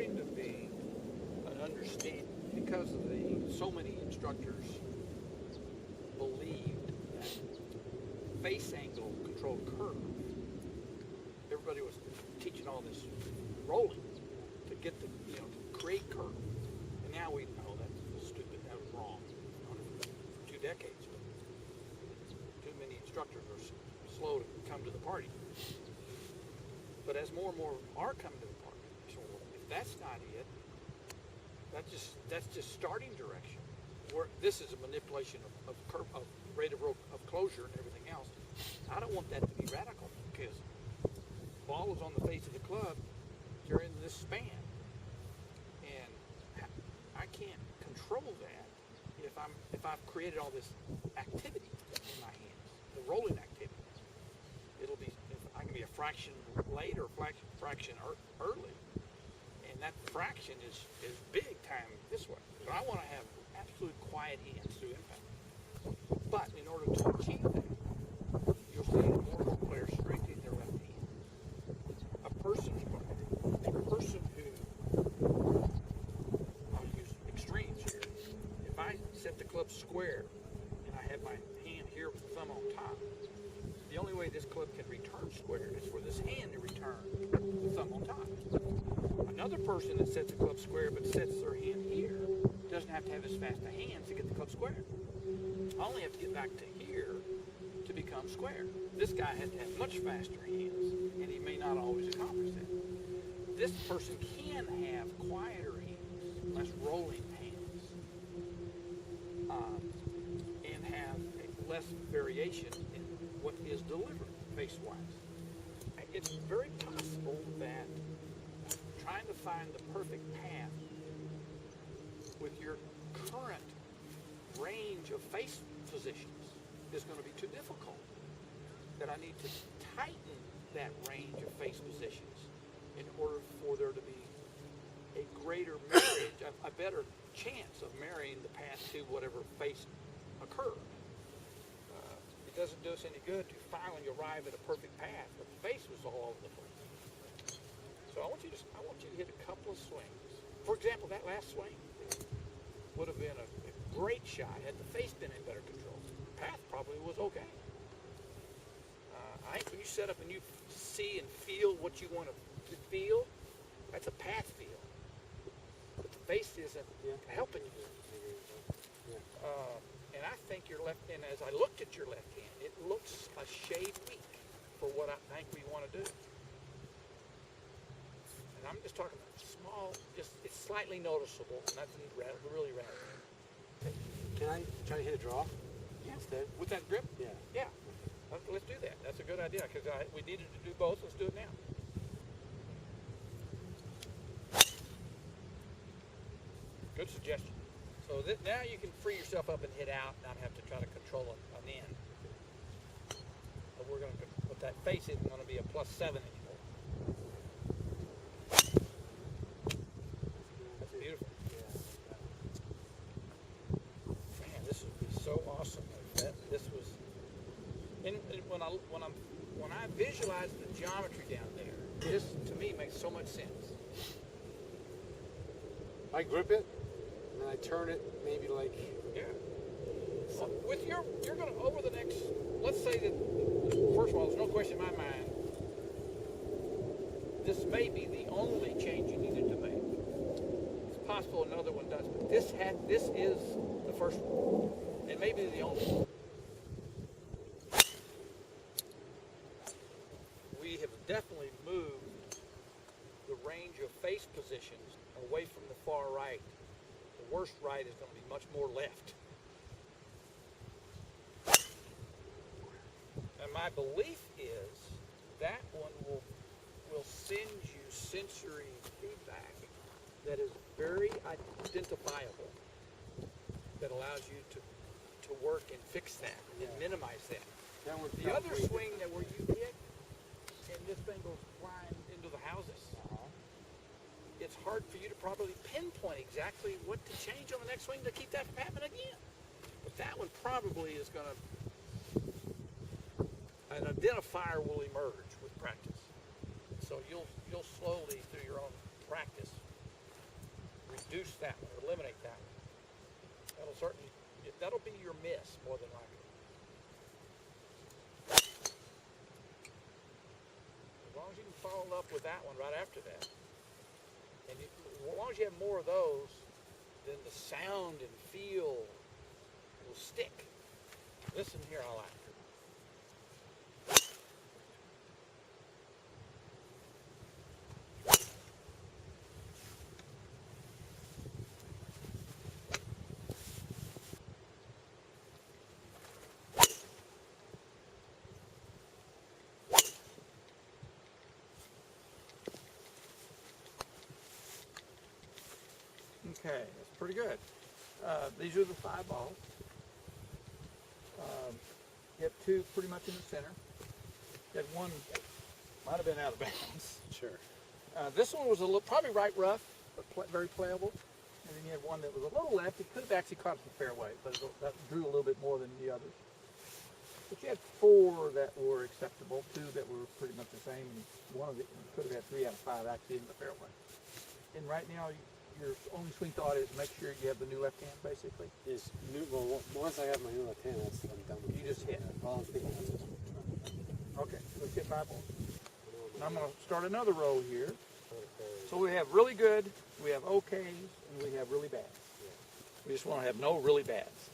starting to be an understanding because of so many instructors believed that face angle controlled curve. Everybody was teaching all this rolling to get to create curve, and now we know that's stupid. That was wrong. For 2 decades, too many instructors are slow to come to the party. But as more and more are coming to the party, so if that's not it, that's just starting direction. This is a manipulation of curve, of rate of closure and everything else. I don't want that to be radical because ball is on the face of the club during this span, and I can't control that if I've created all this activity in my hands, the rolling activity. I can be a fraction late or fraction early, and that fraction is big time this way. So I want to have absolute quiet hands through impact. But in order to achieve that, you'll see more players strengthening their left hand. A person who, I'll use extremes here. If I set the club square and I have my hand here with the thumb on top, the only way this club can return square is for this hand to return the thumb on top. Another person that sets the club square but sets their hand here doesn't have to have as fast a hand to get the club square. I only have to get back to here to become square. This guy has to have much faster hands, and he may not always accomplish that. This person can have quieter hands, less rolling hands, and have less variation in what is delivered face-wise. It's very possible that trying to find the perfect path with your current range of face positions is going to be too difficult. That I need to tighten that range of face positions in order for there to be a greater marriage, a better chance of marrying the path to whatever face occurs. It doesn't do us any good to finally arrive at a perfect path, but the face was all over the place. So I want you to hit a couple of swings. For example, that last swing would have been a great shot had the face been in better control. The path probably was okay. I think when you set up and you see and feel what you want to feel, that's a path feel. But the face isn't helping you. And I think your left hand, as I looked at your left hand, it looks a shade weak for what I think we want to do. And I'm just talking about small, it's slightly noticeable, and that's really radical. Can I try to hit a draw? Yeah. Instead? With that grip? Yeah. Yeah. Let's do that. That's a good idea because we needed to do both. Let's do it now. Good suggestion. So now you can free yourself up and hit out, not have to try to control an end. But we're going to, but that face isn't going to be a +7 anymore. That's beautiful. Man, this would be so awesome. This was, and when I visualize the geometry down there, this to me makes so much sense. I grip it, and then I turn it maybe like... Yeah. With you're going to, over the next, let's say that, first of all, there's no question in my mind, this may be the only change you needed to make. It's possible another one does, but this is the first one. It may be the only one. We have definitely moved the range of face positions away from the far right. The worst right is going to be much more left. And my belief is that one will send you sensory feedback that is very identifiable, that allows you to work and fix that and minimize that. The other swing that where you hit and this thing goes flying into the houses, it's hard for you to probably pinpoint exactly what to change on the next swing to keep that from happening again. But that one probably is going to, an identifier will emerge with practice. So you'll slowly, through your own practice, reduce that one, eliminate that one. That'll be your miss more than likely. As long as you can follow up with that one right after that, and as long as you have more of those, then the sound and feel will stick. Listen here, I like. Okay, that's pretty good. These are the 5 balls. You have 2 pretty much in the center. You had one might have been out of bounds. Sure. This one was probably right rough, but very playable. And then you had one that was a little left. It could have actually caught the fairway, but that drew a little bit more than the others. But you had 4 that were acceptable, 2 that were pretty much the same, and one of it could have had 3 out of 5 actually in the fairway. And right now, your only swing thought is make sure you have the new left hand, basically. Yes. Well, once I have my new left hand, I'm done with it. You just hit. All I'm thinking is just Okay, let's hit 5 balls. And I'm going to start another row here. So we have really good, we have okays, and we have really bad. We just want to have no really bads.